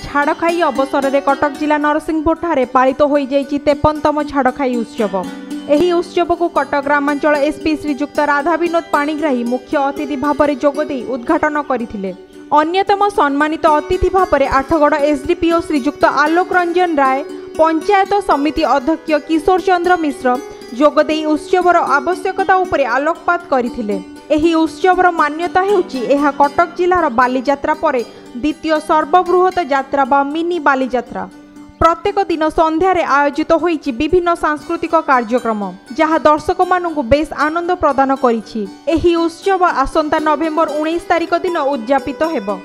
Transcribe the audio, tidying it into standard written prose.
छाड़खाई अवसर में कटक जिला नरसिंहपुर ठारे पालित हो 53तम छाड़खाई उत्सव। ଏହି उत्सवକୁ कटक ग्रामांचल एसपी श्रीजुक्त राधा विनोद पाणिग्राही मुख्य अतिथि भाव में जोगदे उद्घाटन करथिले। अन्यतम सम्मानित अतिथि भाव में आठगड़ एसडीपीओ श्रीजुक्त आलोक रंजन राय, पंचायत समिति अध्यक्ष किशोर चंद्र मिश्र जोगदे उत्सवर आवश्यकता उपरे आलोकपात करथिले। एही उत्सवर मान्यता हेउची एहा कटक जिलार बालीजात्रा परे द्वितीय सर्वबृहत यात्रा बा मिनी बालीजात्रा। प्रत्येक दिन संध्यारे आयोजित होईची विभिन्न सांस्कृतिक कार्यक्रम जहाँ दर्शक मानू बेस आनंद प्रदान करिछि। एही उत्सव आसंता नवेम्बर 19 तारिख दिन उद्यापित हेबो।